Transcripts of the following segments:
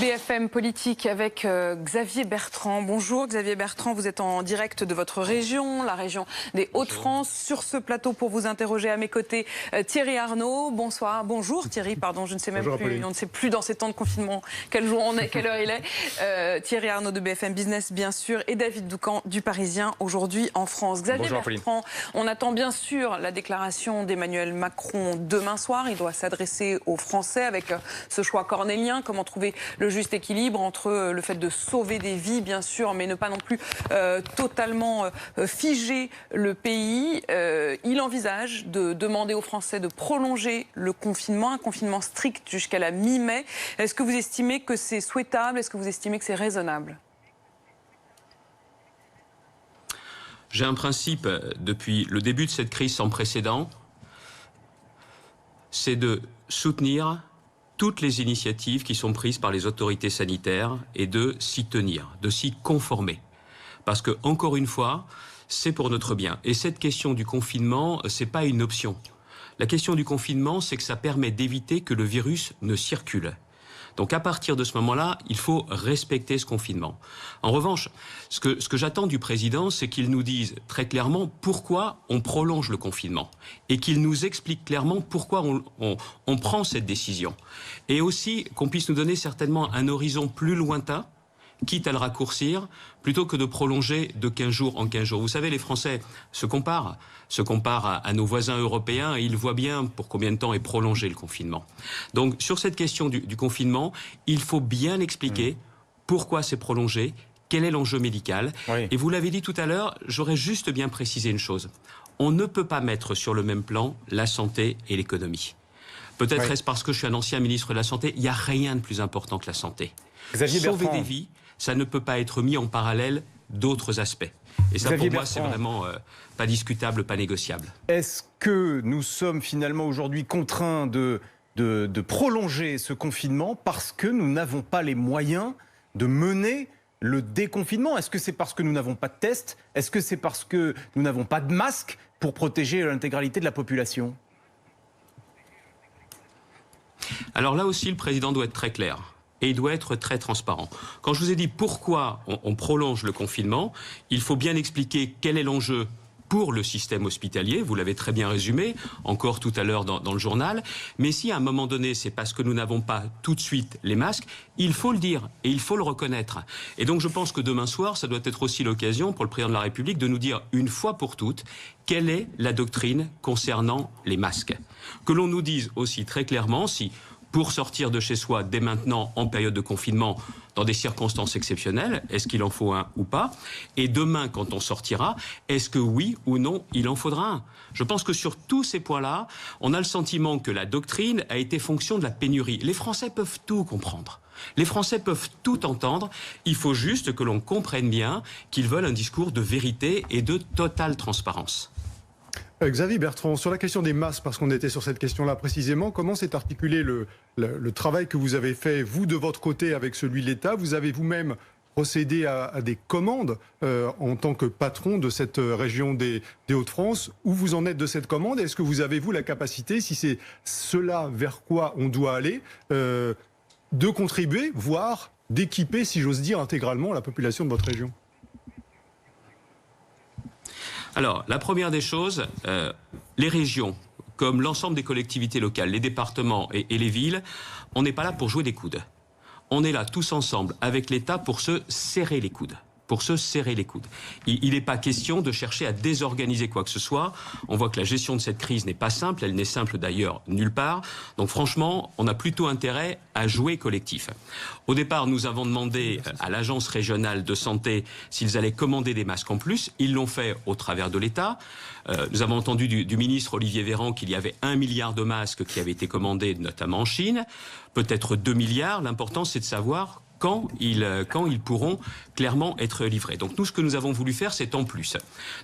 BFM Politique avec Xavier Bertrand. Bonjour Xavier Bertrand, vous êtes en direct de votre région, la région des Hauts-de-France. Sur ce plateau pour vous interroger à mes côtés, Thierry Arnaud. Bonsoir, bonjour Thierry, pardon, je ne sais même plus, on ne sait plus dans ces temps de confinement quel jour on est, quelle heure il est. Thierry Arnaud de BFM Business bien sûr et David Doucan du Parisien aujourd'hui en France. Xavier Bertrand, on attend bien sûr la déclaration d'Emmanuel Macron demain soir. Il doit s'adresser aux Français avec ce choix cornélien, comment trouver le juste équilibre entre le fait de sauver des vies, bien sûr, mais ne pas non plus totalement figer le pays. Il envisage de demander aux Français de prolonger le confinement, un confinement strict jusqu'à la mi-mai. Est-ce que vous estimez que c'est souhaitable? Est-ce que vous estimez que c'est raisonnable? J'ai un principe depuis le début de cette crise sans précédent, c'est de soutenir toutes les initiatives qui sont prises par les autorités sanitaires et de s'y tenir, de s'y conformer. Parce que, encore une fois, c'est pour notre bien. Et cette question du confinement, c'est pas une option. La question du confinement, c'est que ça permet d'éviter que le virus ne circule. Donc à partir de ce moment-là, il faut respecter ce confinement. En revanche, ce que j'attends du président, c'est qu'il nous dise très clairement pourquoi on prolonge le confinement et qu'il nous explique clairement pourquoi on prend cette décision. Et aussi qu'on puisse nous donner certainement un horizon plus lointain, quitte à le raccourcir, plutôt que de prolonger de 15 jours en 15 jours. Vous savez, les Français se comparent à nos voisins européens et ils voient bien pour combien de temps est prolongé le confinement. Donc, sur cette question du confinement, il faut bien expliquer pourquoi c'est prolongé, quel est l'enjeu médical. Oui. Et vous l'avez dit tout à l'heure, j'aurais juste bien précisé une chose. On ne peut pas mettre sur le même plan la santé et l'économie. Peut-être est-ce parce que je suis un ancien ministre de la Santé, il n'y a rien de plus important que la santé. Sauver des vies, ça ne peut pas être mis en parallèle d'autres aspects. Et ça, pour moi, c'est vraiment pas discutable, pas négociable. Est-ce que nous sommes finalement aujourd'hui contraints de prolonger ce confinement parce que nous n'avons pas les moyens de mener le déconfinement? Est-ce que c'est parce que nous n'avons pas de tests? Est-ce que c'est parce que nous n'avons pas de masques pour protéger l'intégralité de la population? Alors là aussi, le président doit être très clair. Et il doit être très transparent. Quand je vous ai dit pourquoi on prolonge le confinement, il faut bien expliquer quel est l'enjeu pour le système hospitalier. Vous l'avez très bien résumé, encore tout à l'heure dans le journal. Mais si à un moment donné, c'est parce que nous n'avons pas tout de suite les masques, il faut le dire et il faut le reconnaître. Et donc je pense que demain soir, ça doit être aussi l'occasion pour le président de la République de nous dire une fois pour toutes quelle est la doctrine concernant les masques. Que l'on nous dise aussi très clairement si pour sortir de chez soi dès maintenant en période de confinement dans des circonstances exceptionnelles, est-ce qu'il en faut un ou pas? Et demain, quand on sortira, est-ce que oui ou non, il en faudra un? Je pense que sur tous ces points-là, on a le sentiment que la doctrine a été fonction de la pénurie. Les Français peuvent tout comprendre. Les Français peuvent tout entendre. Il faut juste que l'on comprenne bien qu'ils veulent un discours de vérité et de totale transparence. Xavier Bertrand, sur la question des masques, parce qu'on était sur cette question-là précisément, comment s'est articulé le travail que vous avez fait, vous, de votre côté, avec celui de l'État? Vous avez vous-même procédé à des commandes en tant que patron de cette région des Hauts-de-France. Où vous en êtes de cette commande? Est-ce que vous avez, vous, la capacité, si c'est cela vers quoi on doit aller, de contribuer, voire d'équiper, si j'ose dire, intégralement la population de votre région? Alors, la première des choses, les régions, comme l'ensemble des collectivités locales, les départements et les villes, on n'est pas là pour jouer des coudes. On est là tous ensemble avec l'État pour se serrer les coudes. Il n'est pas question de chercher à désorganiser quoi que ce soit. On voit que la gestion de cette crise n'est pas simple, elle n'est simple d'ailleurs nulle part. Donc franchement, on a plutôt intérêt à jouer collectif. Au départ, nous avons demandé à l'Agence régionale de santé s'ils allaient commander des masques en plus. Ils l'ont fait au travers de l'État. Nous avons entendu du ministre Olivier Véran qu'il y avait 1 milliard de masques qui avaient été commandés, notamment en Chine. Peut-être 2 milliards. L'important, c'est de savoir quand ils pourront clairement être livrés. Donc nous, ce que nous avons voulu faire, c'est en plus.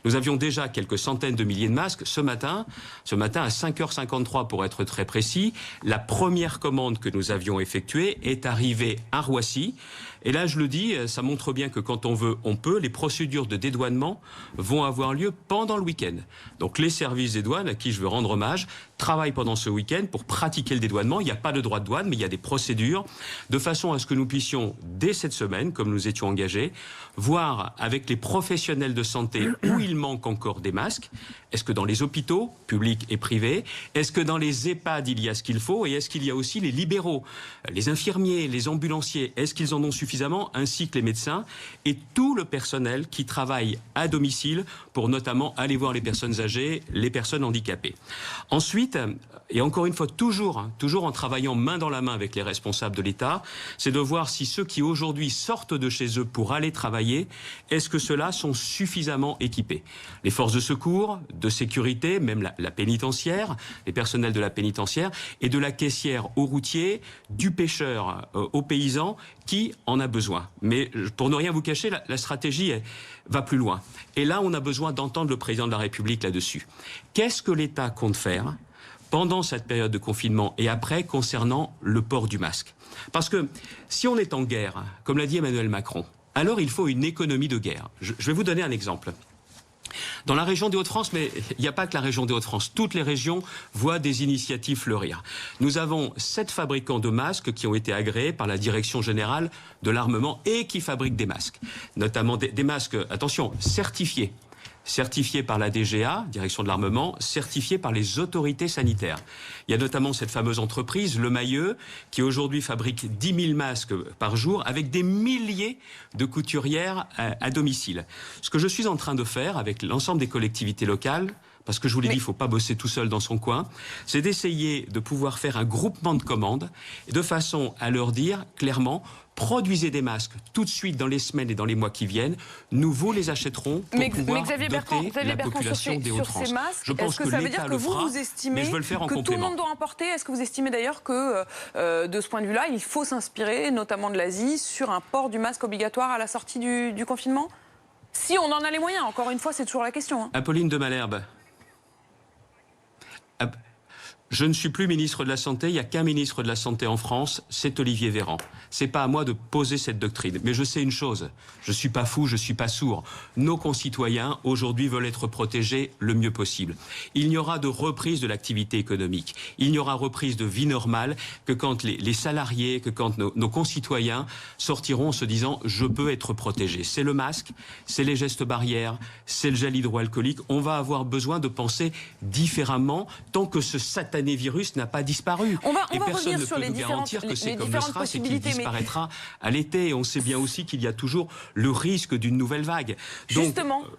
Nous avions déjà quelques centaines de milliers de masques ce matin à 5h53 pour être très précis. La première commande que nous avions effectuée est arrivée à Roissy. Et là, je le dis, ça montre bien que quand on veut, on peut. Les procédures de dédouanement vont avoir lieu pendant le week-end. Donc les services des douanes, à qui je veux rendre hommage, travaillent pendant ce week-end pour pratiquer le dédouanement. Il n'y a pas de droit de douane, mais il y a des procédures, de façon à ce que nous puissions, dès cette semaine, comme nous étions engagés, voir avec les professionnels de santé où il manque encore des masques. Est-ce que dans les hôpitaux, publics et privés, est-ce que dans les EHPAD, il y a ce qu'il faut, et est-ce qu'il y a aussi les libéraux, les infirmiers, les ambulanciers, est-ce qu'ils en ont suffisamment, ainsi que les médecins, et tout le personnel qui travaille à domicile pour notamment aller voir les personnes âgées, les personnes handicapées. Ensuite, et encore une fois, toujours en travaillant main dans la main avec les responsables de l'État, c'est de voir si ceux qui aujourd'hui sortent de chez eux pour aller travailler, est-ce que ceux-là sont suffisamment équipés? Les forces de secours, de sécurité, même la pénitentiaire, les personnels de la pénitentiaire, et de la caissière aux routiers, du pêcheur aux paysans, qui en a besoin. Mais pour ne rien vous cacher, la stratégie va plus loin. Et là, on a besoin d'entendre le président de la République là-dessus. Qu'est-ce que l'État compte faire pendant cette période de confinement et après concernant le port du masque? Parce que si on est en guerre, comme l'a dit Emmanuel Macron, alors il faut une économie de guerre. Je vais vous donner un exemple. Dans la région des Hauts-de-France, mais il n'y a pas que la région des Hauts-de-France, toutes les régions voient des initiatives fleurir. Nous avons 7 fabricants de masques qui ont été agréés par la Direction Générale de l'Armement et qui fabriquent des masques. Notamment des masques, attention, certifiés par la DGA, Direction de l'Armement, certifiés par les autorités sanitaires. Il y a notamment cette fameuse entreprise, Le Mailleux, qui aujourd'hui fabrique 10 000 masques par jour avec des milliers de couturières à domicile. Ce que je suis en train de faire avec l'ensemble des collectivités locales, parce que je vous l'ai dit, il ne faut pas bosser tout seul dans son coin, c'est d'essayer de pouvoir faire un groupement de commandes de façon à leur dire clairement: produisez des masques tout de suite dans les semaines et dans les mois qui viennent. Nous vous les achèterons pour pouvoir doter la population des Hauts-de-France. Je pense que ça veut dire que vous estimez que tout le monde doit importer. Est-ce que vous estimez d'ailleurs que, de ce point de vue-là, il faut s'inspirer, notamment de l'Asie, sur un port du masque obligatoire à la sortie du confinement? Si on en a les moyens, encore une fois, c'est toujours la question. Apolline de Malherbe. Je ne suis plus ministre de la Santé, il n'y a qu'un ministre de la Santé en France, c'est Olivier Véran. C'est pas à moi de poser cette doctrine. Mais je sais une chose, je suis pas fou, je suis pas sourd. Nos concitoyens, aujourd'hui, veulent être protégés le mieux possible. Il n'y aura de reprise de l'activité économique. Il n'y aura reprise de vie normale que quand les salariés, que quand nos concitoyens sortiront en se disant: je peux être protégé. C'est le masque, c'est les gestes barrières, c'est le gel hydroalcoolique. On va avoir besoin de penser différemment tant que ce satané virus n'a pas disparu. On va personne revenir ne sur peut les nous garantir que c'est comme le SRAS et qu'il disparaîtra à l'été. Et on sait bien aussi qu'il y a toujours le risque d'une nouvelle vague. Donc,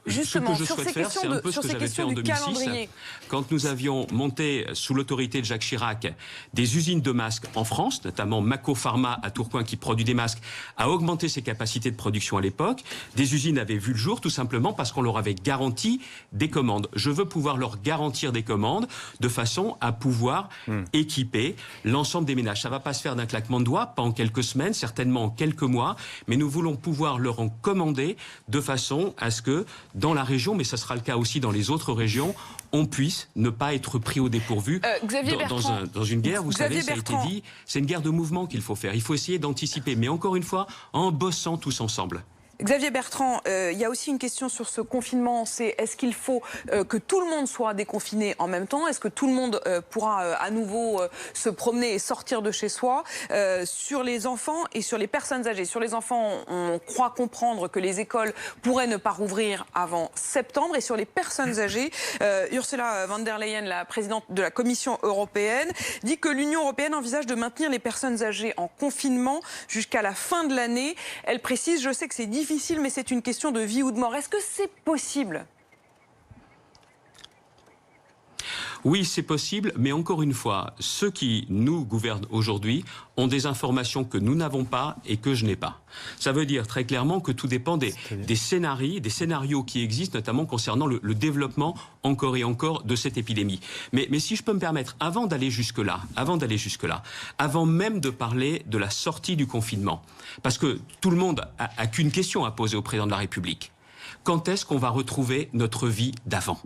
justement, ce que je souhaite faire, c'est un peu ce que j'avais fait en 2006, quand nous avions monté, sous l'autorité de Jacques Chirac, des usines de masques en France, notamment Mako Pharma à Tourcoing, qui produit des masques, a augmenté ses capacités de production à l'époque. Des usines avaient vu le jour, tout simplement parce qu'on leur avait garanti des commandes. Je veux pouvoir leur garantir des commandes de façon à pouvoir équiper l'ensemble des ménages. Ça ne va pas se faire d'un claquement de doigts, pas en quelques semaines, certainement en quelques mois, mais nous voulons pouvoir leur en commander de façon à ce que, dans la région, mais ça sera le cas aussi dans les autres régions, on puisse ne pas être pris au dépourvu. Dans une guerre, vous savez, ça a été dit, c'est une guerre de mouvement qu'il faut faire. Il faut essayer d'anticiper, mais encore une fois, en bossant tous ensemble. Xavier Bertrand, il y a aussi une question sur ce confinement, c'est est-ce qu'il faut que tout le monde soit déconfiné en même temps? Est-ce que tout le monde pourra à nouveau se promener et sortir de chez soi? Sur les enfants et sur les personnes âgées. Sur les enfants, on croit comprendre que les écoles pourraient ne pas rouvrir avant septembre. Et sur les personnes âgées, Ursula von der Leyen, la présidente de la Commission européenne, dit que l'Union européenne envisage de maintenir les personnes âgées en confinement jusqu'à la fin de l'année. Elle précise: je sais que c'est difficile, mais c'est une question de vie ou de mort. Est-ce que c'est possible ? Oui, c'est possible, mais encore une fois, ceux qui nous gouvernent aujourd'hui ont des informations que nous n'avons pas et que je n'ai pas. Ça veut dire très clairement que tout dépend des scénarios qui existent, notamment concernant le développement encore et encore de cette épidémie. Mais si je peux me permettre, avant d'aller jusque-là, avant même de parler de la sortie du confinement, parce que tout le monde a qu'une question à poser au président de la République. Quand est-ce qu'on va retrouver notre vie d'avant ?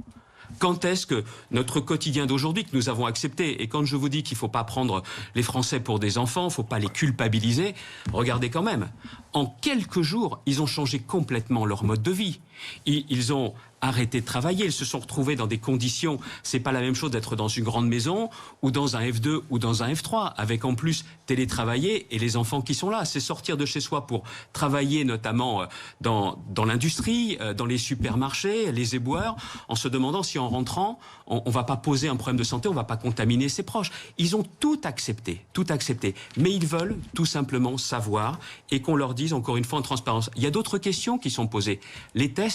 Quand est-ce que notre quotidien d'aujourd'hui, que nous avons accepté, et quand je vous dis qu'il ne faut pas prendre les Français pour des enfants, il ne faut pas les culpabiliser, regardez quand même, en quelques jours, ils ont changé complètement leur mode de vie. Ils ont arrêté de travailler, ils se sont retrouvés dans des conditions, c'est pas la même chose d'être dans une grande maison ou dans un F2 ou dans un F3, avec en plus télétravailler et les enfants qui sont là. C'est sortir de chez soi pour travailler notamment dans l'industrie, dans les supermarchés, les éboueurs, en se demandant si en rentrant, on va pas poser un problème de santé, on va pas contaminer ses proches. Ils ont tout accepté, mais ils veulent tout simplement savoir et qu'on leur dise encore une fois en transparence. Il y a d'autres questions qui sont posées. Les tests.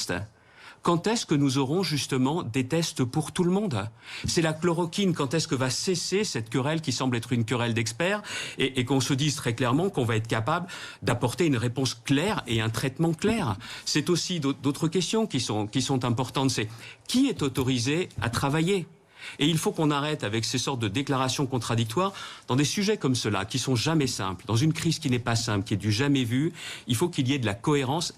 Quand est-ce que nous aurons justement des tests pour tout le monde ? C'est la chloroquine, quand est-ce que va cesser cette querelle qui semble être une querelle d'experts et qu'on se dise très clairement qu'on va être capable d'apporter une réponse claire et un traitement clair. C'est aussi d'autres questions qui sont importantes. C'est qui est autorisé à travailler ? Et il faut qu'on arrête avec ces sortes de déclarations contradictoires dans des sujets comme ceux-là, qui sont jamais simples, dans une crise qui n'est pas simple, qui est du jamais vu. Il faut qu'il y ait de la cohérence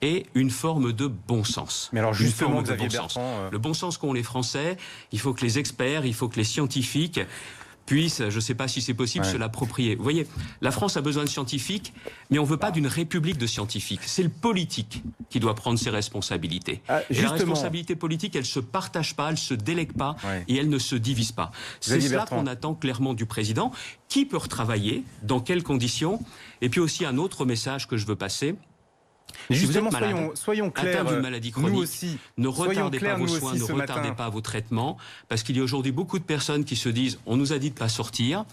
et une forme de bon sens. Mais alors justement, Xavier Bertrand... Le bon sens qu'ont les Français, il faut que les experts, il faut que les scientifiques puissent, je ne sais pas si c'est possible, se l'approprier. Vous voyez, la France a besoin de scientifiques, mais on ne veut pas d'une république de scientifiques. C'est le politique qui doit prendre ses responsabilités. Et la responsabilité politique, elle ne se partage pas, elle ne se délègue pas et elle ne se divise pas. C'est cela qu'on attend clairement du président. Qui peut retravailler ? Dans quelles conditions ? Et puis aussi un autre message que je veux passer. Justement, si vous êtes malade, soyons clairs, atteint d'une maladie chronique, nous aussi, ne retardez pas vos soins, ne retardez retardez pas vos traitements, parce qu'il y a aujourd'hui beaucoup de personnes qui se disent « on nous a dit de ne pas sortir,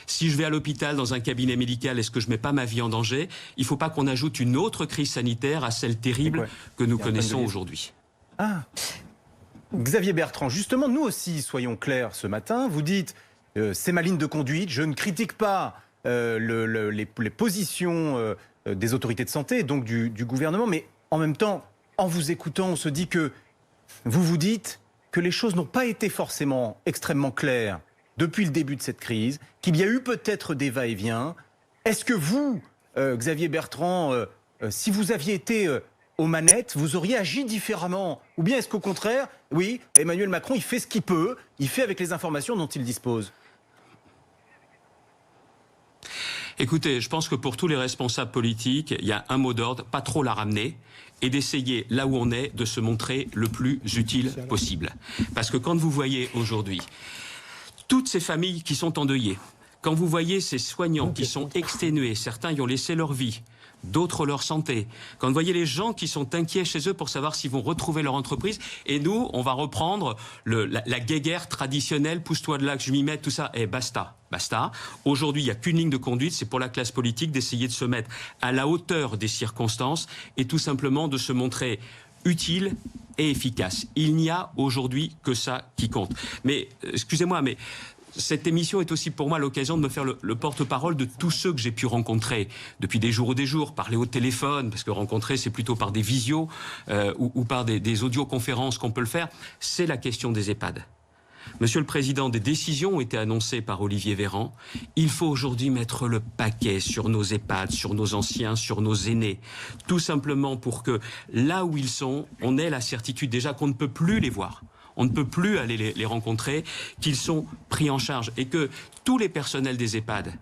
si je vais à l'hôpital dans un cabinet médical, est-ce que je ne mets pas ma vie en danger ?» Il ne faut pas qu'on ajoute une autre crise sanitaire à celle terrible que nous connaissons aujourd'hui. Xavier Bertrand, justement, nous aussi, soyons clairs ce matin, vous dites c'est ma ligne de conduite, je ne critique pas les positions... des autorités de santé, donc du gouvernement, mais en même temps, en vous écoutant, on se dit que vous dites que les choses n'ont pas été forcément extrêmement claires depuis le début de cette crise, qu'il y a eu peut-être des va-et-vient. Est-ce que vous, Xavier Bertrand, si vous aviez été aux manettes, vous auriez agi différemment ? Ou bien est-ce qu'au contraire, oui, Emmanuel Macron, il fait ce qu'il peut, il fait avec les informations dont il dispose ? Écoutez, je pense que pour tous les responsables politiques, il y a un mot d'ordre, pas trop la ramener et d'essayer, là où on est, de se montrer le plus utile possible. Parce que quand vous voyez aujourd'hui toutes ces familles qui sont endeuillées, quand vous voyez ces soignants qui sont exténués, certains y ont laissé leur vie, d'autres leur santé. Quand vous voyez les gens qui sont inquiets chez eux pour savoir s'ils vont retrouver leur entreprise, et nous, on va reprendre la guéguerre traditionnelle, pousse-toi de là que je m'y mette, tout ça, et basta. Aujourd'hui, il n'y a qu'une ligne de conduite, c'est pour la classe politique d'essayer de se mettre à la hauteur des circonstances et tout simplement de se montrer utile et efficace. Il n'y a aujourd'hui que ça qui compte. Mais, excusez-moi, mais... cette émission est aussi pour moi l'occasion de me faire le porte-parole de tous ceux que j'ai pu rencontrer depuis des jours, parler au téléphone, parce que rencontrer c'est plutôt par des visios ou par des audioconférences qu'on peut le faire. C'est la question des EHPAD. Monsieur le Président, des décisions ont été annoncées par Olivier Véran. Il faut aujourd'hui mettre le paquet sur nos EHPAD, sur nos anciens, sur nos aînés. Tout simplement pour que là où ils sont, on ait la certitude déjà qu'on ne peut plus les voir. On ne peut plus aller les rencontrer, qu'ils sont pris en charge et que tous les personnels des EHPAD,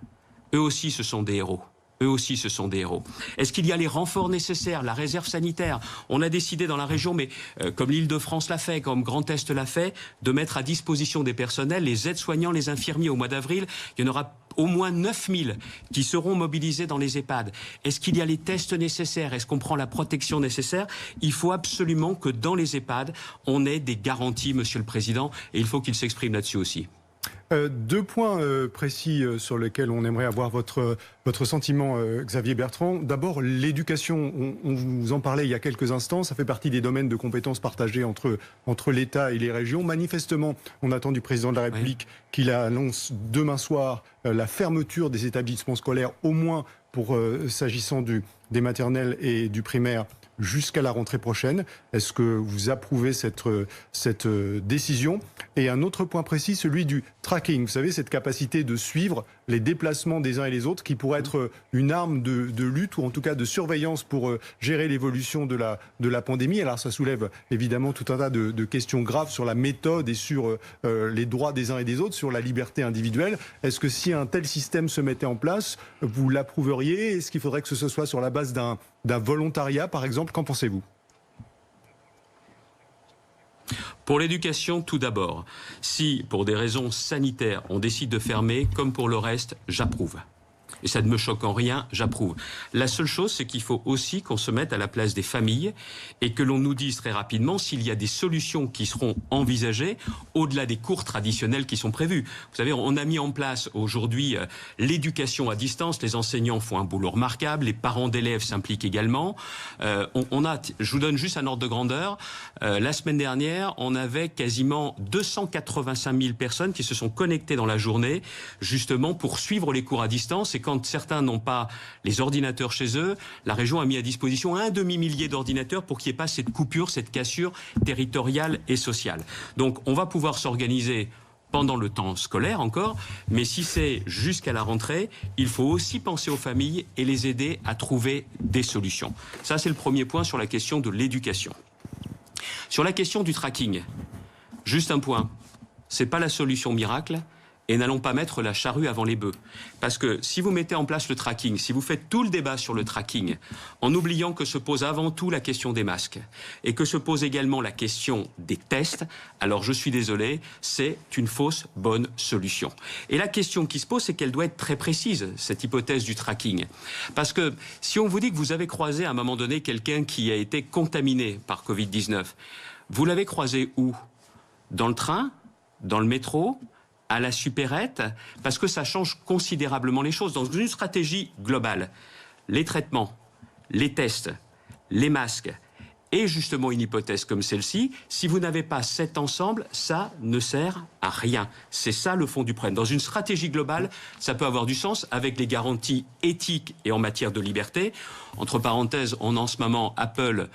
eux aussi, ce sont des héros. Eux aussi, ce sont des héros. Est-ce qu'il y a les renforts nécessaires, la réserve sanitaire ? On a décidé dans la région, mais comme l'Île-de-France l'a fait, comme Grand Est l'a fait, de mettre à disposition des personnels, les aides-soignants, les infirmiers au mois d'avril. Il y en aura au moins 9000 qui seront mobilisés dans les EHPAD. Est-ce qu'il y a les tests nécessaires ? Est-ce qu'on prend la protection nécessaire ? Il faut absolument que dans les EHPAD, on ait des garanties, Monsieur le Président, et il faut qu'il s'exprime là-dessus aussi. Deux points précis sur lesquels on aimerait avoir votre sentiment, Xavier Bertrand. D'abord, l'éducation, on vous en parlait il y a quelques instants, ça fait partie des domaines de compétences partagés entre l'État et les régions. Manifestement, on attend du président de la République qu'il annonce demain soir la fermeture des établissements scolaires, au moins pour s'agissant des maternelles et du primaire, jusqu'à la rentrée prochaine. Est-ce que vous approuvez cette décision? Et un autre point précis, celui du tracking. Vous savez, cette capacité de suivre les déplacements des uns et des autres qui pourrait être une arme de lutte ou en tout cas de surveillance pour gérer l'évolution de la pandémie. Alors ça soulève évidemment tout un tas de questions graves sur la méthode et sur les droits des uns et des autres, sur la liberté individuelle. Est-ce que si un tel système se mettait en place, vous l'approuveriez? Est-ce qu'il faudrait que ce soit sur la base d'un volontariat, par exemple? Qu'en pensez-vous? Pour l'éducation, tout d'abord, si pour des raisons sanitaires, on décide de fermer, comme pour le reste, j'approuve. Et ça ne me choque en rien, j'approuve. La seule chose, c'est qu'il faut aussi qu'on se mette à la place des familles et que l'on nous dise très rapidement s'il y a des solutions qui seront envisagées au-delà des cours traditionnels qui sont prévus. Vous savez, on a mis en place aujourd'hui l'éducation à distance. Les enseignants font un boulot remarquable. Les parents d'élèves s'impliquent également. Je vous donne juste un ordre de grandeur. La semaine dernière, on avait quasiment 285 000 personnes qui se sont connectées dans la journée justement pour suivre les cours à distance. Et quand certains n'ont pas les ordinateurs chez eux, la région a mis à disposition un demi-millier d'ordinateurs pour qu'il n'y ait pas cette coupure, cette cassure territoriale et sociale. Donc on va pouvoir s'organiser pendant le temps scolaire encore, mais si c'est jusqu'à la rentrée, il faut aussi penser aux familles et les aider à trouver des solutions. Ça, c'est le premier point sur la question de l'éducation. Sur la question du tracking, juste un point, c'est pas la solution miracle. Et n'allons pas mettre la charrue avant les bœufs. Parce que si vous mettez en place le tracking, si vous faites tout le débat sur le tracking, en oubliant que se pose avant tout la question des masques, et que se pose également la question des tests, alors je suis désolé, c'est une fausse bonne solution. Et la question qui se pose, c'est qu'elle doit être très précise, cette hypothèse du tracking. Parce que si on vous dit que vous avez croisé à un moment donné quelqu'un qui a été contaminé par Covid-19, vous l'avez croisé où? Dans le train? Dans le métro? À la supérette, parce que ça change considérablement les choses. Dans une stratégie globale, les traitements, les tests, les masques, et justement une hypothèse comme celle-ci, si vous n'avez pas cet ensemble, ça ne sert à rien. C'est ça le fond du problème. Dans une stratégie globale, ça peut avoir du sens avec les garanties éthiques et en matière de liberté. Entre parenthèses, on a en ce moment Apple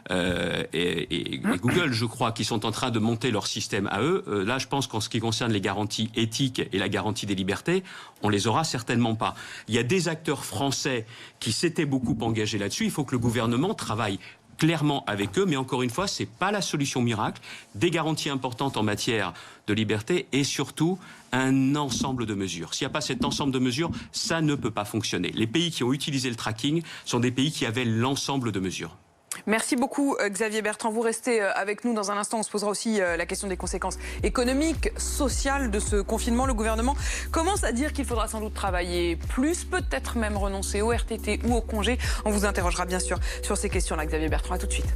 et Google, je crois, qui sont en train de monter leur système à eux. Là, je pense qu'en ce qui concerne les garanties éthiques et la garantie des libertés, on les aura certainement pas. Il y a des acteurs français qui s'étaient beaucoup engagés là-dessus. Il faut que le gouvernement travaille clairement avec eux, mais encore une fois, c'est pas la solution miracle. Des garanties importantes en matière de liberté et surtout un ensemble de mesures. S'il n'y a pas cet ensemble de mesures, ça ne peut pas fonctionner. Les pays qui ont utilisé le tracking sont des pays qui avaient l'ensemble de mesures. Merci beaucoup Xavier Bertrand. Vous restez avec nous dans un instant. On se posera aussi la question des conséquences économiques, sociales de ce confinement. Le gouvernement commence à dire qu'il faudra sans doute travailler plus, peut-être même renoncer au RTT ou au congé. On vous interrogera bien sûr sur ces questions-là. Xavier Bertrand, à tout de suite.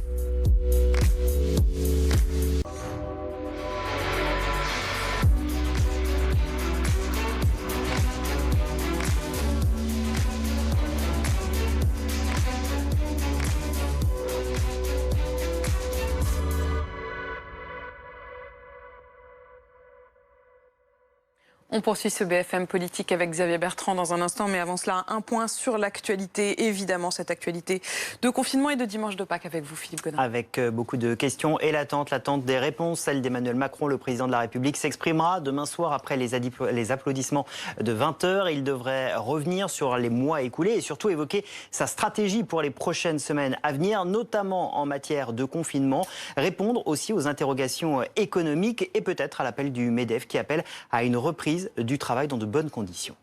On poursuit ce BFM politique avec Xavier Bertrand dans un instant, mais avant cela, un point sur l'actualité. Évidemment, cette actualité de confinement et de dimanche de Pâques avec vous, Philippe Godin. Avec beaucoup de questions et l'attente des réponses. Celle d'Emmanuel Macron, le président de la République, s'exprimera demain soir après les applaudissements de 20h. Il devrait revenir sur les mois écoulés et surtout évoquer sa stratégie pour les prochaines semaines à venir, notamment en matière de confinement. Répondre aussi aux interrogations économiques et peut-être à l'appel du MEDEF qui appelle à une reprise du travail dans de bonnes conditions.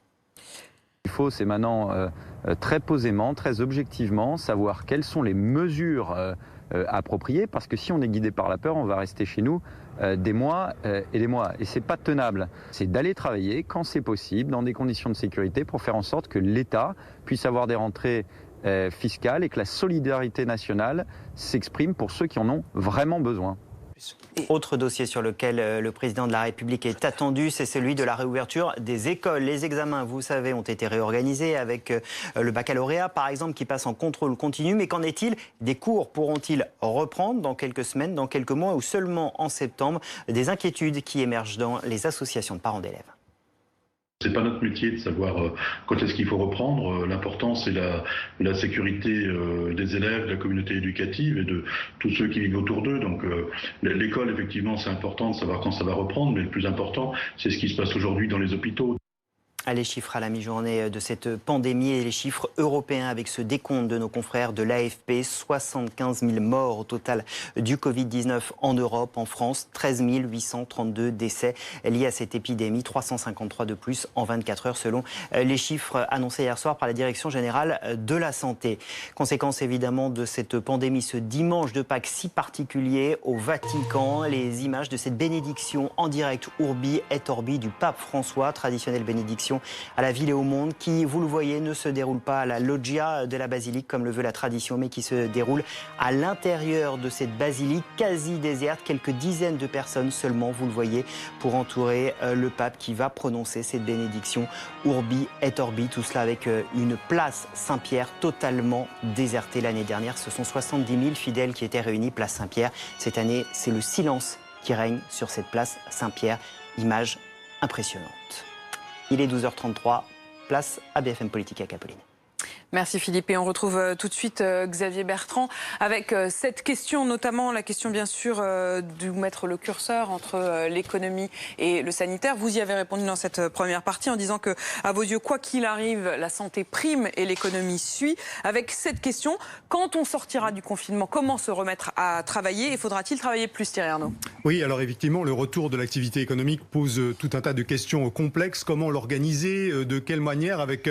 Il faut, c'est maintenant très posément, très objectivement, savoir quelles sont les mesures appropriées, parce que si on est guidé par la peur, on va rester chez nous des mois et des mois. Et c'est pas tenable. C'est d'aller travailler quand c'est possible, dans des conditions de sécurité, pour faire en sorte que l'État puisse avoir des rentrées fiscales et que la solidarité nationale s'exprime pour ceux qui en ont vraiment besoin. Autre dossier sur lequel le président de la République est attendu, c'est celui de la réouverture des écoles. Les examens, vous savez, ont été réorganisés avec le baccalauréat, par exemple, qui passe en contrôle continu. Mais qu'en est-il des cours? Pourront-ils reprendre dans quelques semaines, dans quelques mois ou seulement en septembre? Des inquiétudes qui émergent dans les associations de parents d'élèves. C'est pas notre métier de savoir quand est-ce qu'il faut reprendre. L'important, c'est la sécurité des élèves, de la communauté éducative et de tous ceux qui vivent autour d'eux. Donc l'école, effectivement, c'est important de savoir quand ça va reprendre, mais le plus important, c'est ce qui se passe aujourd'hui dans les hôpitaux. Les chiffres à la mi-journée de cette pandémie et les chiffres européens avec ce décompte de nos confrères de l'AFP. 75 000 morts au total du Covid-19 en Europe, en France. 13 832 décès liés à cette épidémie. 353 de plus en 24 heures selon les chiffres annoncés hier soir par la Direction générale de la santé. Conséquence évidemment de cette pandémie, ce dimanche de Pâques si particulier au Vatican. Les images de cette bénédiction en direct Urbi et Orbi du pape François, traditionnelle bénédiction à la ville et au monde, qui, vous le voyez, ne se déroule pas à la loggia de la basilique comme le veut la tradition, mais qui se déroule à l'intérieur de cette basilique quasi déserte. Quelques dizaines de personnes seulement, vous le voyez, pour entourer le pape qui va prononcer cette bénédiction Urbi et Orbi. Tout cela avec une place Saint-Pierre totalement désertée. L'année dernière, ce sont 70 000 fidèles qui étaient réunis place Saint-Pierre. Cette année, c'est le silence qui règne sur cette place Saint-Pierre. Image impressionnante. Il est 12h33, place à BFM Politique avec Apolline. Merci Philippe, et on retrouve tout de suite Xavier Bertrand avec cette question, notamment la question bien sûr de mettre le curseur entre l'économie et le sanitaire. Vous y avez répondu dans cette première partie en disant que, à vos yeux, quoi qu'il arrive, la santé prime et l'économie suit. Avec cette question, quand on sortira du confinement, comment se remettre à travailler et faudra-t-il travailler plus, Thierry Arnaud? Oui, alors effectivement, le retour de l'activité économique pose tout un tas de questions complexes. Comment l'organiser? De quelle manière? Avec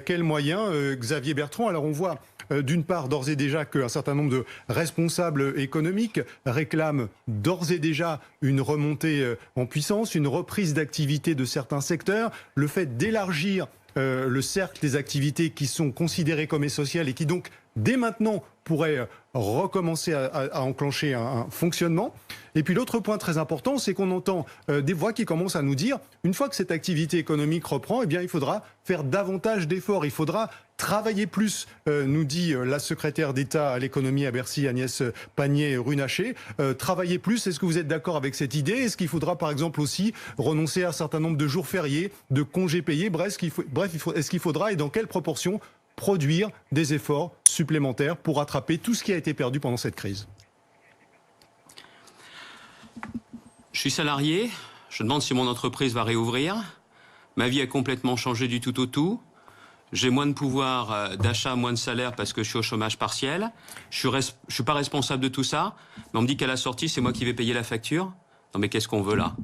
quels moyens? Xavier Bertrand, alors on voit d'une part d'ores et déjà qu'un certain nombre de responsables économiques réclament d'ores et déjà une remontée en puissance, une reprise d'activité de certains secteurs, le fait d'élargir le cercle des activités qui sont considérées comme essentielles et qui donc dès maintenant pourraient recommencer à enclencher un fonctionnement. Et puis l'autre point très important, c'est qu'on entend des voix qui commencent à nous dire, une fois que cette activité économique reprend, eh bien il faudra faire davantage d'efforts, il faudra travailler plus, nous dit la secrétaire d'État à l'économie à Bercy, Agnès Pannier-Runacher. Travailler plus, est-ce que vous êtes d'accord avec cette idée? Est-ce qu'il faudra par exemple aussi renoncer à un certain nombre de jours fériés, de congés payés? Bref, est-ce qu'il faudra et dans quelle proportion produire des efforts supplémentaires pour rattraper tout ce qui a été perdu pendant cette crise? Je suis salarié, je demande si mon entreprise va réouvrir. Ma vie a complètement changé du tout au tout. J'ai moins de pouvoir d'achat, moins de salaire parce que je suis au chômage partiel. Je suis pas responsable de tout ça. Mais on me dit qu'à la sortie, c'est moi qui vais payer la facture. Non mais qu'est-ce qu'on veut là?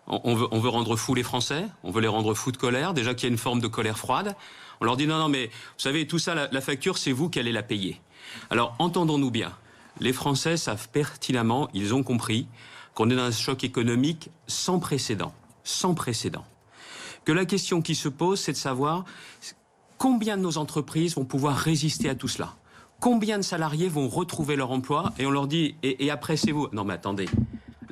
On veut rendre fous les Français, on veut les rendre fous de colère, déjà qu'il y a une forme de colère froide. On leur dit non, mais vous savez, tout ça, la facture, c'est vous qui allez la payer. Alors, entendons-nous bien, les Français savent pertinemment, ils ont compris, qu'on est dans un choc économique sans précédent. Que la question qui se pose, c'est de savoir combien de nos entreprises vont pouvoir résister à tout cela. Combien de salariés vont retrouver leur emploi? Et on leur dit, et après c'est vous. Non mais attendez.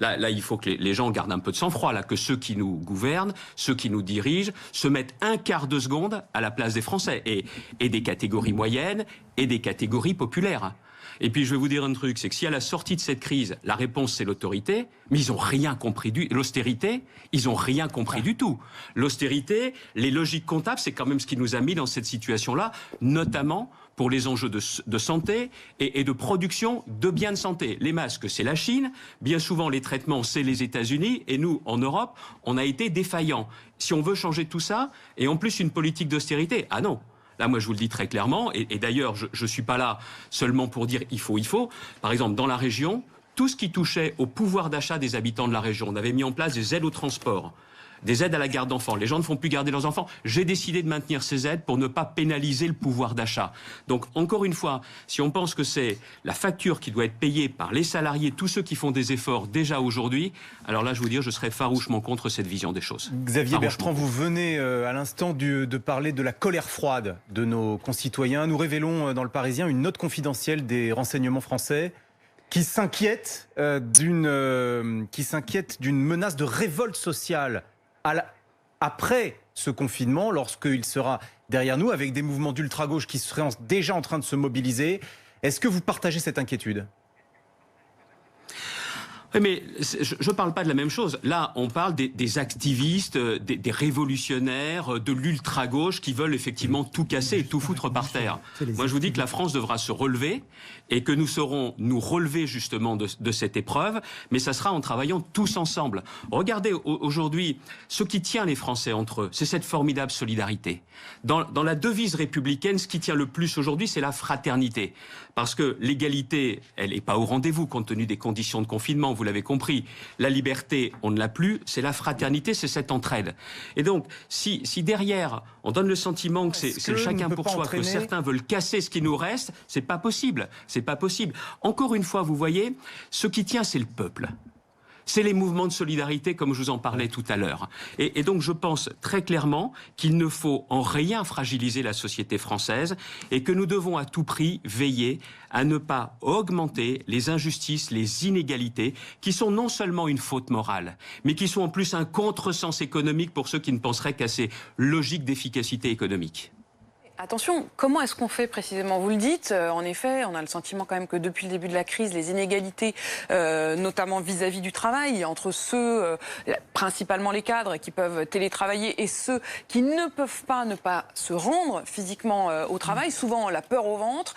Là, il faut que les gens gardent un peu de sang-froid, là, que ceux qui nous gouvernent, ceux qui nous dirigent, se mettent un quart de seconde à la place des Français, et des catégories moyennes, et des catégories populaires. Et puis, je vais vous dire un truc, c'est que si à la sortie de cette crise, la réponse, c'est l'autorité, mais ils n'ont rien compris l'austérité, ils n'ont rien compris du tout. L'austérité, les logiques comptables, c'est quand même ce qui nous a mis dans cette situation-là, notamment pour les enjeux de santé et de production de biens de santé. Les masques, c'est la Chine. Bien souvent, les traitements, c'est les États-Unis. Et nous, en Europe, on a été défaillants. Si on veut changer tout ça, et en plus une politique d'austérité, ah non. Là, moi, je vous le dis très clairement. Et d'ailleurs, je ne suis pas là seulement pour dire il faut. Par exemple, dans la région, tout ce qui touchait au pouvoir d'achat des habitants de la région, on avait mis en place des aides au transport, des aides à la garde d'enfants. Les gens ne font plus garder leurs enfants. J'ai décidé de maintenir ces aides pour ne pas pénaliser le pouvoir d'achat. Donc, encore une fois, si on pense que c'est la facture qui doit être payée par les salariés, tous ceux qui font des efforts déjà aujourd'hui, alors là, je vous dis, je serais farouchement contre cette vision des choses. Xavier Bertrand, vous venez à l'instant de parler de la colère froide de nos concitoyens. Nous révélons dans Le Parisien une note confidentielle des renseignements français qui s'inquiètent d'une menace de révolte sociale après ce confinement, lorsqu'il sera derrière nous, avec des mouvements d'ultra-gauche qui seraient déjà en train de se mobiliser. Est-ce que vous partagez cette inquiétude ? Oui, mais je ne parle pas de la même chose. Là, on parle des activistes, des révolutionnaires, de l'ultra-gauche qui veulent effectivement tout casser et tout foutre par terre. Moi, je vous dis que la France devra se relever et que nous saurons nous relever justement de cette épreuve, mais ça sera en travaillant tous ensemble. Regardez aujourd'hui, ce qui tient les Français entre eux, c'est cette formidable solidarité. Dans la devise républicaine, ce qui tient le plus aujourd'hui, c'est la fraternité. Parce que l'égalité, elle n'est pas au rendez-vous compte tenu des conditions de confinement. Vous l'avez compris, la liberté, on ne l'a plus, c'est la fraternité, c'est cette entraide. Et donc, si derrière, on donne le sentiment que c'est le chacun pour soi, que certains veulent casser ce qui nous reste, c'est pas possible. C'est pas possible. Encore une fois, vous voyez, ce qui tient, c'est le peuple. C'est les mouvements de solidarité, comme je vous en parlais tout à l'heure. Et donc, je pense très clairement qu'il ne faut en rien fragiliser la société française et que nous devons à tout prix veiller à ne pas augmenter les injustices, les inégalités, qui sont non seulement une faute morale, mais qui sont en plus un contresens économique pour ceux qui ne penseraient qu'à ces logiques d'efficacité économique. Attention, comment est-ce qu'on fait précisément? Vous le dites, en effet, on a le sentiment quand même que depuis le début de la crise, les inégalités, notamment vis-à-vis du travail, entre ceux, principalement les cadres, qui peuvent télétravailler et ceux qui ne peuvent pas ne pas se rendre physiquement au travail, souvent la peur au ventre,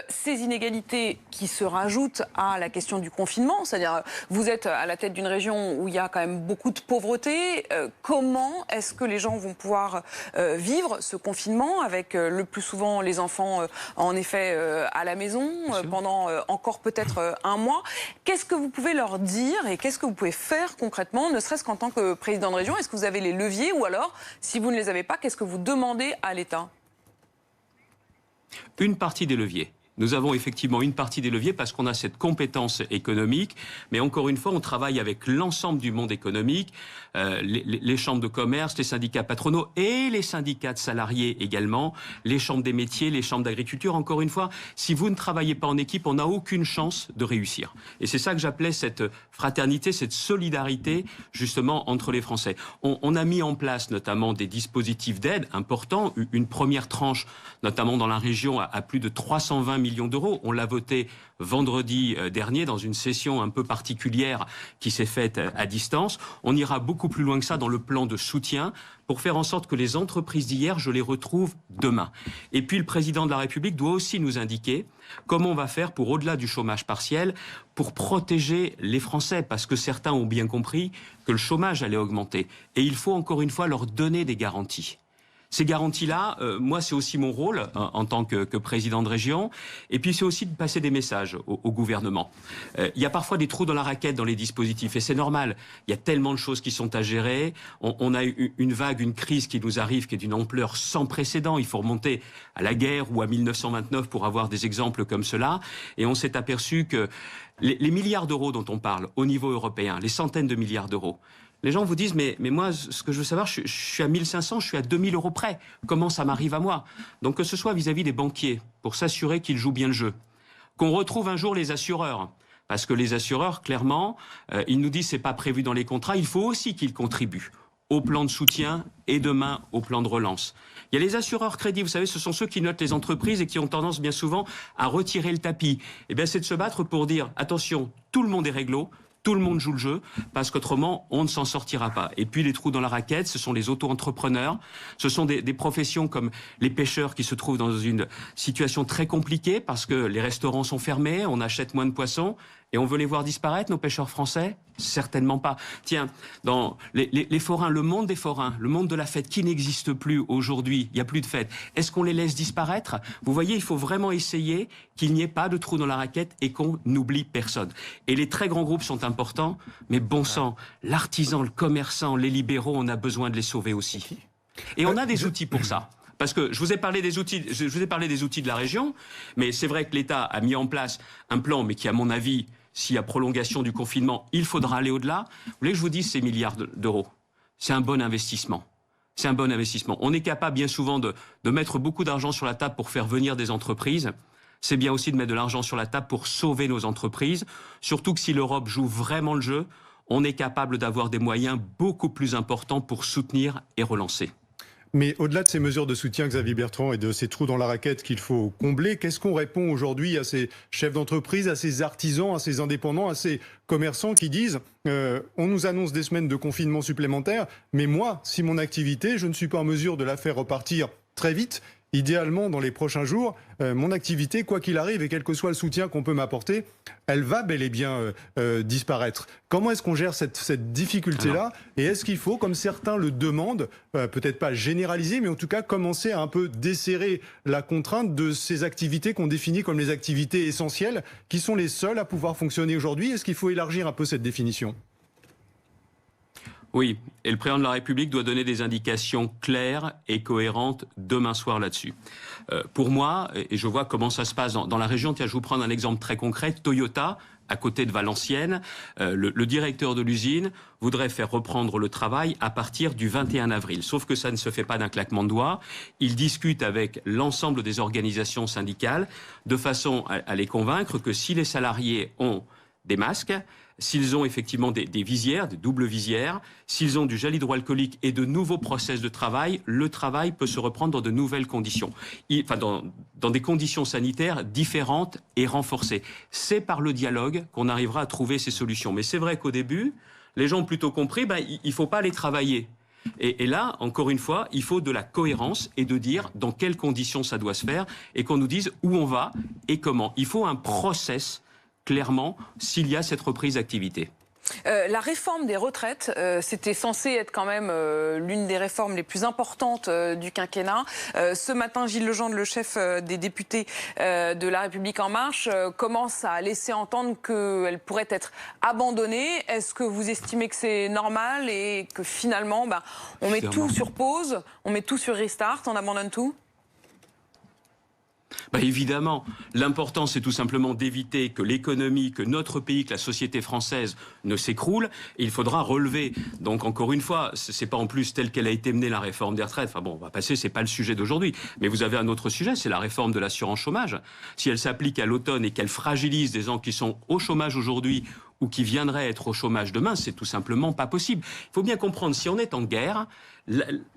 ces inégalités qui se rajoutent à la question du confinement, c'est-à-dire vous êtes à la tête d'une région où il y a quand même beaucoup de pauvreté, comment est-ce que les gens vont pouvoir vivre ce confinement avec le plus souvent les enfants en effet à la maison pendant encore peut-être un mois. Qu'est-ce que vous pouvez leur dire et qu'est-ce que vous pouvez faire concrètement, ne serait-ce qu'en tant que président de région? Est-ce que vous avez les leviers ou alors, si vous ne les avez pas, qu'est-ce que vous demandez à l'État? Une partie des leviers. Nous avons effectivement une partie des leviers parce qu'on a cette compétence économique, mais encore une fois, on travaille avec l'ensemble du monde économique, les chambres de commerce, les syndicats patronaux et les syndicats de salariés également, les chambres des métiers, les chambres d'agriculture. Encore une fois, si vous ne travaillez pas en équipe, on n'a aucune chance de réussir. Et c'est ça que j'appelais cette fraternité, cette solidarité justement entre les Français. On a mis en place notamment des dispositifs d'aide importants, une première tranche notamment dans la région à plus de 320 millions d'euros. On l'a voté vendredi dernier dans une session un peu particulière qui s'est faite à distance. On ira beaucoup plus loin que ça dans le plan de soutien pour faire en sorte que les entreprises d'hier, je les retrouve demain. Et puis le président de la République doit aussi nous indiquer comment on va faire pour, au-delà du chômage partiel, pour protéger les Français, parce que certains ont bien compris que le chômage allait augmenter. Et il faut encore une fois leur donner des garanties. Ces garanties-là, moi, c'est aussi mon rôle en tant que président de région. Et puis, c'est aussi de passer des messages au gouvernement. Il y a parfois des trous dans la raquette dans les dispositifs, et c'est normal. Il y a tellement de choses qui sont à gérer. On a eu une vague, une crise qui nous arrive, qui est d'une ampleur sans précédent. Il faut remonter à la guerre ou à 1929 pour avoir des exemples comme cela. Et on s'est aperçu que les milliards d'euros dont on parle au niveau européen, les centaines de milliards d'euros, les gens vous disent, mais moi, ce que je veux savoir, je suis à 1500, je suis à 2000 euros près. Comment ça m'arrive à moi? Donc que ce soit vis-à-vis des banquiers, pour s'assurer qu'ils jouent bien le jeu. Qu'on retrouve un jour les assureurs. Parce que les assureurs, clairement, ils nous disent, c'est pas prévu dans les contrats, il faut aussi qu'ils contribuent au plan de soutien et demain au plan de relance. Il y a les assureurs crédits, vous savez, ce sont ceux qui notent les entreprises et qui ont tendance bien souvent à retirer le tapis. Eh bien, c'est de se battre pour dire, attention, tout le monde est réglo, tout le monde joue le jeu, parce qu'autrement, on ne s'en sortira pas. Et puis, les trous dans la raquette, ce sont les auto-entrepreneurs, ce sont des professions comme les pêcheurs qui se trouvent dans une situation très compliquée, parce que les restaurants sont fermés, on achète moins de poissons, et on veut les voir disparaître, nos pêcheurs français? Certainement pas. Tiens, dans les forains, le monde des forains, le monde de la fête qui n'existe plus aujourd'hui, il n'y a plus de fête, est-ce qu'on les laisse disparaître? Vous voyez, il faut vraiment essayer qu'il n'y ait pas de trou dans la raquette et qu'on n'oublie personne. Et les très grands groupes sont importants, mais bon sang, l'artisan, le commerçant, les libéraux, on a besoin de les sauver aussi. Et on a des outils pour ça. Parce que je vous ai parlé des outils de la région, mais c'est vrai que l'État a mis en place un plan, mais qui, à mon avis, s'il y a prolongation du confinement, il faudra aller au-delà. Vous voulez que je vous dise ces milliards d'euros? C'est un bon investissement. C'est un bon investissement. On est capable bien souvent de mettre beaucoup d'argent sur la table pour faire venir des entreprises. c'est bien aussi de mettre de l'argent sur la table pour sauver nos entreprises. Surtout que si l'Europe joue vraiment le jeu, on est capable d'avoir des moyens beaucoup plus importants pour soutenir et relancer. Mais au-delà de ces mesures de soutien, Xavier Bertrand, et de ces trous dans la raquette qu'il faut combler, qu'est-ce qu'on répond aujourd'hui à ces chefs d'entreprise, à ces artisans, à ces indépendants, à ces commerçants qui disent on nous annonce des semaines de confinement supplémentaires, mais moi, si mon activité, je ne suis pas en mesure de la faire repartir très vite, idéalement dans les prochains jours, mon activité, quoi qu'il arrive et quel que soit le soutien qu'on peut m'apporter, elle va bel et bien disparaître. Comment est-ce qu'on gère cette difficulté-là? Et est-ce qu'il faut, comme certains le demandent, peut-être pas généraliser, mais en tout cas commencer à un peu desserrer la contrainte de ces activités qu'on définit comme les activités essentielles, qui sont les seules à pouvoir fonctionner aujourd'hui? Est-ce qu'il faut élargir un peu cette définition? Oui, et le président de la République doit donner des indications claires et cohérentes demain soir là-dessus. Pour moi, et je vois comment ça se passe dans la région, tiens, je vais vous prendre un exemple très concret, Toyota, à côté de Valenciennes, le directeur de l'usine voudrait faire reprendre le travail à partir du 21 avril. Sauf que ça ne se fait pas d'un claquement de doigts. Il discute avec l'ensemble des organisations syndicales de façon à les convaincre que si les salariés ont des masques, s'ils ont effectivement des visières, des doubles visières, s'ils ont du gel hydroalcoolique et de nouveaux process de travail, le travail peut se reprendre dans de nouvelles conditions. Dans des conditions sanitaires différentes et renforcées. C'est par le dialogue qu'on arrivera à trouver ces solutions. Mais c'est vrai qu'au début, les gens ont plutôt compris, il ne faut pas aller travailler. Et là, encore une fois, il faut de la cohérence et de dire dans quelles conditions ça doit se faire et qu'on nous dise où on va et comment. Il faut un process clairement, s'il y a cette reprise d'activité. La réforme des retraites, c'était censé être quand même l'une des réformes les plus importantes du quinquennat. Ce matin, Gilles Legendre, le chef des députés de La République En Marche, commence à laisser entendre qu'elle pourrait être abandonnée. Est-ce que vous estimez que c'est normal et que finalement, on met tout sur pause, on met tout sur restart, on abandonne tout ? Évidemment, l'important c'est tout simplement d'éviter que l'économie, que notre pays, que la société française ne s'écroule. Et il faudra relever. Donc encore une fois, c'est pas en plus telle qu'elle a été menée la réforme des retraites. Enfin bon, on va passer, c'est pas le sujet d'aujourd'hui. Mais vous avez un autre sujet, c'est la réforme de l'assurance chômage. Si elle s'applique à l'automne et qu'elle fragilise des gens qui sont au chômage aujourd'hui ou qui viendraient être au chômage demain, c'est tout simplement pas possible. Il faut bien comprendre, si on est en guerre,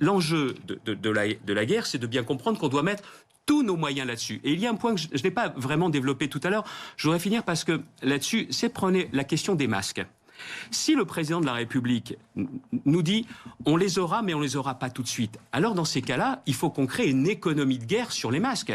l'enjeu de la guerre, c'est de bien comprendre qu'on doit mettre tous nos moyens là-dessus. Et il y a un point que je n'ai pas vraiment développé tout à l'heure. Je voudrais finir parce que là-dessus, prenez la question des masques. Si le président de la République nous dit on les aura, mais on les aura pas tout de suite, alors dans ces cas-là, il faut qu'on crée une économie de guerre sur les masques.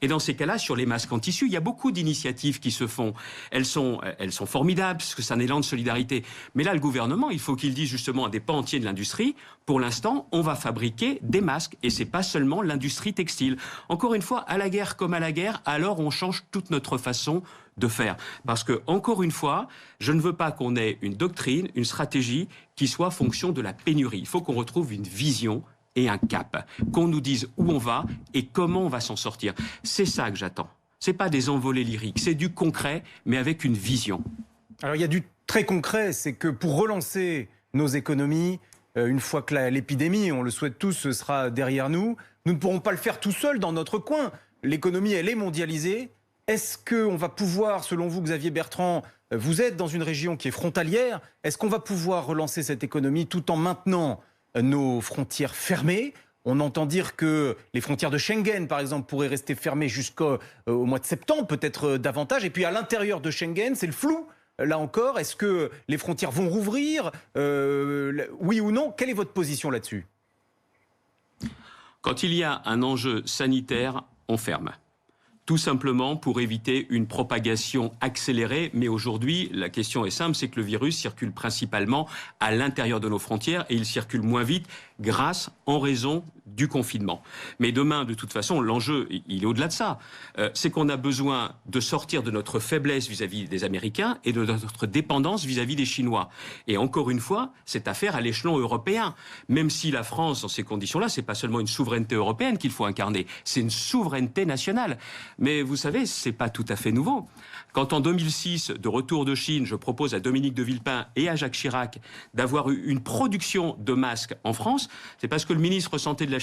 Et dans ces cas-là, sur les masques en tissu, il y a beaucoup d'initiatives qui se font. Elles sont formidables, parce que c'est un élan de solidarité. Mais là, le gouvernement, il faut qu'il dise justement à des pans entiers de l'industrie, pour l'instant, on va fabriquer des masques. Et c'est pas seulement l'industrie textile. Encore une fois, à la guerre comme à la guerre, alors on change toute notre façon de faire. Parce que, encore une fois, je ne veux pas qu'on ait une doctrine, une stratégie qui soit fonction de la pénurie. Il faut qu'on retrouve une vision et un cap. Qu'on nous dise où on va et comment on va s'en sortir. C'est ça que j'attends. C'est pas des envolées lyriques, c'est du concret, mais avec une vision. Alors, il y a du très concret, c'est que pour relancer nos économies, une fois que l'épidémie, on le souhaite tous, sera derrière nous, nous ne pourrons pas le faire tout seuls dans notre coin. L'économie, elle est mondialisée. Est-ce qu'on va pouvoir, selon vous, Xavier Bertrand, vous êtes dans une région qui est frontalière, est-ce qu'on va pouvoir relancer cette économie tout en maintenant nos frontières fermées ? On entend dire que les frontières de Schengen, par exemple, pourraient rester fermées jusqu'au mois de septembre, peut-être davantage. Et puis à l'intérieur de Schengen, c'est le flou. Là encore, est-ce que les frontières vont rouvrir ? Oui ou non ? Quelle est votre position là-dessus ? Quand il y a un enjeu sanitaire, on ferme. Tout simplement pour éviter une propagation accélérée. Mais aujourd'hui, la question est simple, c'est que le virus circule principalement à l'intérieur de nos frontières et il circule moins vite en raison du confinement. Mais demain, de toute façon, l'enjeu, il est au-delà de ça. C'est qu'on a besoin de sortir de notre faiblesse vis-à-vis des Américains et de notre dépendance vis-à-vis des Chinois. Et encore une fois, c'est affaire à l'échelon européen. Même si la France, dans ces conditions-là, c'est pas seulement une souveraineté européenne qu'il faut incarner, c'est une souveraineté nationale. Mais vous savez, c'est pas tout à fait nouveau. Quand en 2006, de retour de Chine, je propose à Dominique de Villepin et à Jacques Chirac d'avoir eu une production de masques en France, c'est parce que le ministre santé de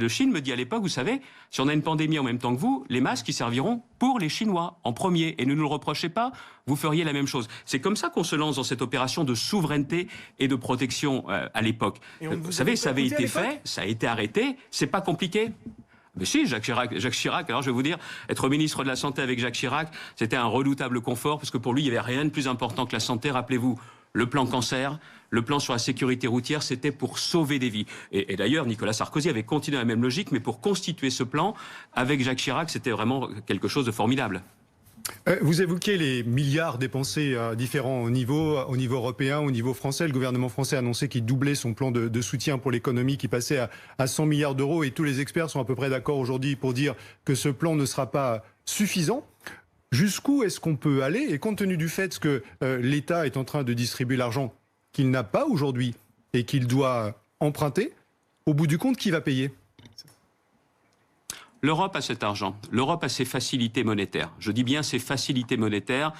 Chine me dit à l'époque, vous savez, si on a une pandémie en même temps que vous, les masques, ils serviront pour les Chinois en premier. Et ne nous le reprochez pas, vous feriez la même chose. C'est comme ça qu'on se lance dans cette opération de souveraineté et de protection à l'époque. Vous savez, ça avait été fait, ça a été arrêté, c'est pas compliqué. Mais si, Jacques Chirac, alors je vais vous dire, être ministre de la Santé avec Jacques Chirac, c'était un redoutable confort, parce que pour lui, il n'y avait rien de plus important que la santé. Rappelez-vous, le plan cancer, le plan sur la sécurité routière, c'était pour sauver des vies. Et d'ailleurs, Nicolas Sarkozy avait continué la même logique, mais pour constituer ce plan, avec Jacques Chirac, c'était vraiment quelque chose de formidable. Vous évoquez les milliards dépensés à différents niveaux, au niveau européen, au niveau français. Le gouvernement français a annoncé qu'il doublait son plan de soutien pour l'économie qui passait à 100 milliards d'euros. Et tous les experts sont à peu près d'accord aujourd'hui pour dire que ce plan ne sera pas suffisant. Jusqu'où est-ce qu'on peut aller? Et compte tenu du fait que l'État est en train de distribuer l'argent qu'il n'a pas aujourd'hui et qu'il doit emprunter, au bout du compte, qui va payer? L'Europe a cet argent. L'Europe a ses facilités monétaires. Je dis bien ses facilités monétaires.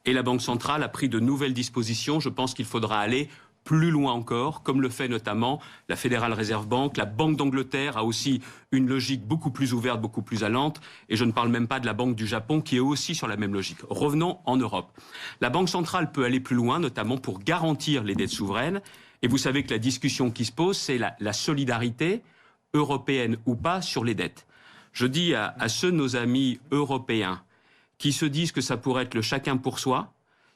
Et la Banque centrale a pris de nouvelles dispositions. Je pense qu'il faudra aller plus loin encore, comme le fait notamment la Federal Reserve Bank. La Banque d'Angleterre a aussi une logique beaucoup plus ouverte, beaucoup plus allante. Et je ne parle même pas de la Banque du Japon, qui est aussi sur la même logique. Revenons en Europe. La Banque centrale peut aller plus loin, notamment pour garantir les dettes souveraines. Et vous savez que la discussion qui se pose, c'est la solidarité, européenne ou pas, sur les dettes. Je dis à ceux de nos amis européens qui se disent que ça pourrait être le chacun pour soi,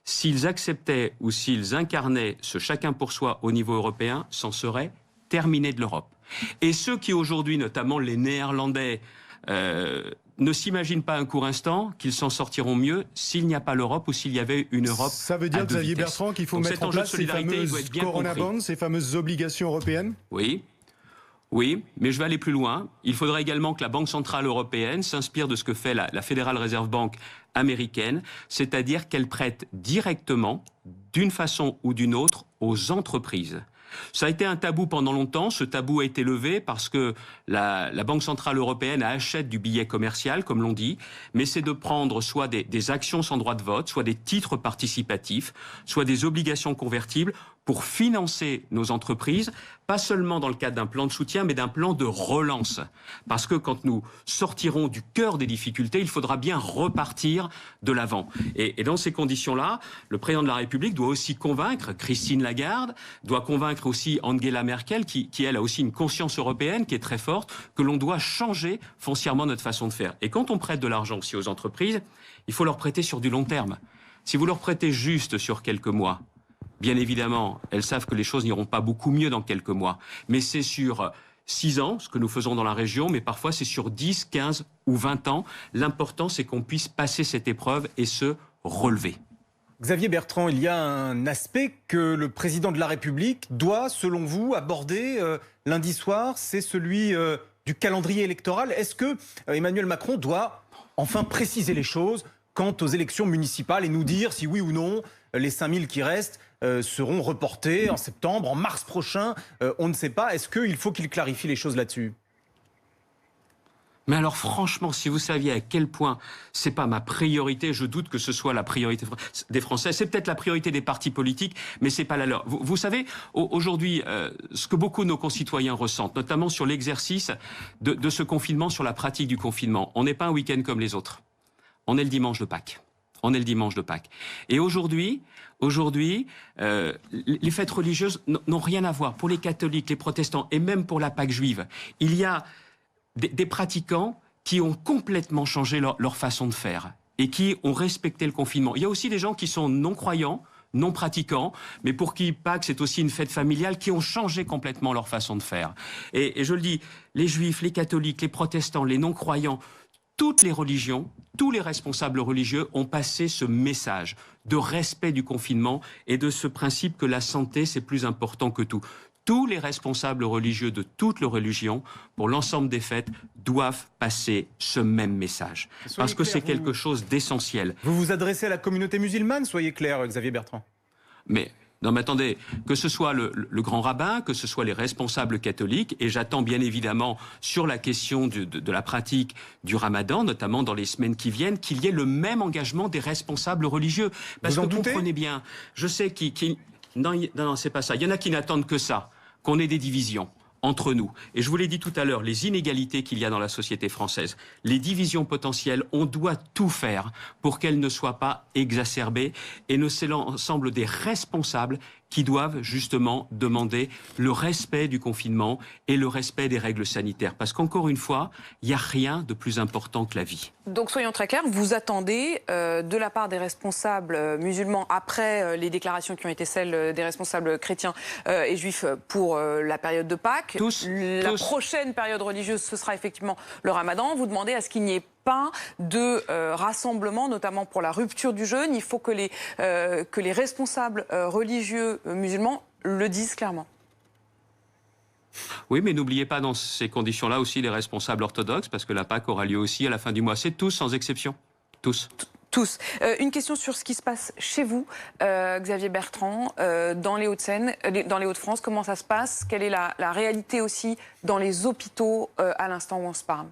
s'ils acceptaient ou s'ils incarnaient ce chacun pour soi au niveau européen, c'en serait terminé de l'Europe. Et ceux qui aujourd'hui, notamment les Néerlandais, ne s'imaginent pas un court instant qu'ils s'en sortiront mieux s'il n'y a pas l'Europe ou s'il y avait une Europe. Ça veut dire, Xavier Bertrand, qu'il faut mettre en place ces fameuses Corona Bonds, ces fameuses obligations européennes? Oui, mais je vais aller plus loin. Il faudrait également que la Banque centrale européenne s'inspire de ce que fait la Federal Reserve Bank américaine, c'est-à-dire qu'elle prête directement, d'une façon ou d'une autre, aux entreprises. Ça a été un tabou pendant longtemps. Ce tabou a été levé parce que la Banque centrale européenne achète du billet commercial, comme l'on dit, mais c'est de prendre soit des actions sans droit de vote, soit des titres participatifs, soit des obligations convertibles pour financer nos entreprises, pas seulement dans le cadre d'un plan de soutien, mais d'un plan de relance. Parce que quand nous sortirons du cœur des difficultés, il faudra bien repartir de l'avant. Et dans ces conditions-là, le président de la République doit aussi convaincre Christine Lagarde, doit convaincre aussi Angela Merkel, qui elle a aussi une conscience européenne qui est très forte, que l'on doit changer foncièrement notre façon de faire. Et quand on prête de l'argent aussi aux entreprises, il faut leur prêter sur du long terme. Si vous leur prêtez juste sur quelques mois, bien évidemment, elles savent que les choses n'iront pas beaucoup mieux dans quelques mois. Mais c'est sur 6 ans, ce que nous faisons dans la région, mais parfois c'est sur 10, 15 ou 20 ans. L'important, c'est qu'on puisse passer cette épreuve et se relever. Xavier Bertrand, il y a un aspect que le président de la République doit, selon vous, aborder lundi soir, c'est celui du calendrier électoral. Est-ce que Emmanuel Macron doit enfin préciser les choses quant aux élections municipales et nous dire si oui ou non les 5000 qui restent seront reportés en septembre, en mars prochain, on ne sait pas. Est-ce qu'il faut qu'il clarifie les choses là-dessus ? Mais alors franchement, si vous saviez à quel point c'est pas ma priorité, je doute que ce soit la priorité des Français. C'est peut-être la priorité des partis politiques, mais c'est pas la leur. Vous savez, aujourd'hui, ce que beaucoup de nos concitoyens ressentent, notamment sur l'exercice de ce confinement, sur la pratique du confinement, on n'est pas un week-end comme les autres. On est le dimanche de Pâques. Et aujourd'hui, les fêtes religieuses n'ont rien à voir. Pour les catholiques, les protestants et même pour la Pâque juive, il y a des pratiquants qui ont complètement changé leur façon de faire et qui ont respecté le confinement. Il y a aussi des gens qui sont non-croyants, non pratiquants, mais pour qui Pâques c'est aussi une fête familiale, qui ont changé complètement leur façon de faire. Et je le dis, les juifs, les catholiques, les protestants, les non-croyants, toutes les religions, tous les responsables religieux ont passé ce message de respect du confinement et de ce principe que la santé, c'est plus important que tout. Tous les responsables religieux de toutes les religions, pour l'ensemble des fêtes, doivent passer ce même message. Parce que c'est quelque chose d'essentiel. Vous vous adressez à la communauté musulmane, soyez clair, Xavier Bertrand. Mais Non mais attendez, que ce soit le grand rabbin, que ce soit les responsables catholiques, et j'attends bien évidemment sur la question de la pratique du ramadan, notamment dans les semaines qui viennent, qu'il y ait le même engagement des responsables religieux. Parce Vous en que doutez ? comprenez bien, je sais non, c'est pas ça. Il y en a qui n'attendent que ça, qu'on ait des divisions entre nous. Et je vous l'ai dit tout à l'heure, les inégalités qu'il y a dans la société française, les divisions potentielles, on doit tout faire pour qu'elles ne soient pas exacerbées. Et c'est l'ensemble des responsables qui doivent justement demander le respect du confinement et le respect des règles sanitaires. Parce qu'encore une fois, il n'y a rien de plus important que la vie. Donc soyons très clairs, vous attendez de la part des responsables musulmans, après les déclarations qui ont été celles des responsables chrétiens et juifs pour la période de Pâques. Tous. Prochaine période religieuse, ce sera effectivement le Ramadan. Vous demandez à ce qu'il n'y ait pas de rassemblement, notamment pour la rupture du jeûne. Il faut que les responsables religieux musulmans le disent clairement. Oui, mais n'oubliez pas dans ces conditions-là aussi les responsables orthodoxes, parce que la Pâque aura lieu aussi à la fin du mois. C'est tous, sans exception. Tous. Tous. Une question sur ce qui se passe chez vous, Xavier Bertrand, dans les Hauts-de-Seine, dans les Hauts-de-France. Comment ça se passe? Quelle est la réalité aussi dans les hôpitaux à l'instant où on se parle?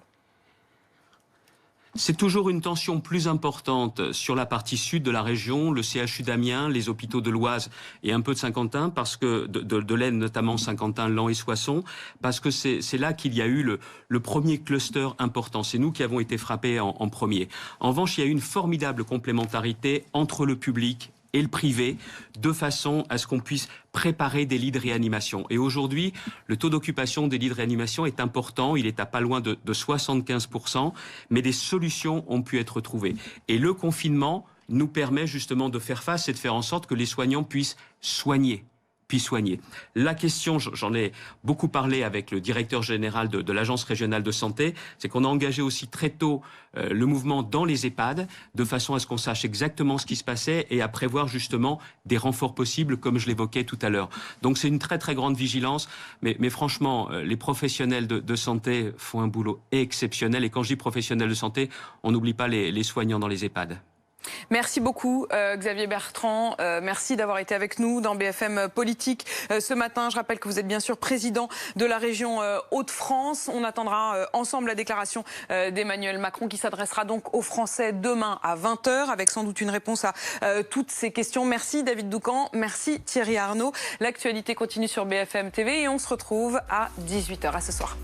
C'est toujours une tension plus importante sur la partie sud de la région, le CHU d'Amiens, les hôpitaux de l'Oise et un peu de Saint-Quentin, parce que de l'Aisne notamment, Saint-Quentin, Laon et Soissons, parce que c'est là qu'il y a eu le premier cluster important. C'est nous qui avons été frappés en premier. En revanche, il y a eu une formidable complémentarité entre le public et le privé, de façon à ce qu'on puisse préparer des lits de réanimation. Et aujourd'hui, le taux d'occupation des lits de réanimation est important, il est à pas loin de 75%, mais des solutions ont pu être trouvées. Et le confinement nous permet justement de faire face et de faire en sorte que les soignants puissent soigner. La question, j'en ai beaucoup parlé avec le directeur général de l'Agence régionale de santé, c'est qu'on a engagé aussi très tôt le mouvement dans les EHPAD, de façon à ce qu'on sache exactement ce qui se passait et à prévoir justement des renforts possibles, comme je l'évoquais tout à l'heure. Donc c'est une très très grande vigilance, mais franchement, les professionnels de santé font un boulot exceptionnel. Et quand je dis professionnels de santé, on n'oublie pas les soignants dans les EHPAD. Merci beaucoup Xavier Bertrand, merci d'avoir été avec nous dans BFM Politique ce matin. Je rappelle que vous êtes bien sûr président de la région Hauts-de-France. On attendra ensemble la déclaration d'Emmanuel Macron qui s'adressera donc aux Français demain à 20h avec sans doute une réponse à toutes ces questions. Merci David Doucan, merci Thierry Arnaud. L'actualité continue sur BFM TV et on se retrouve à 18h. À ce soir.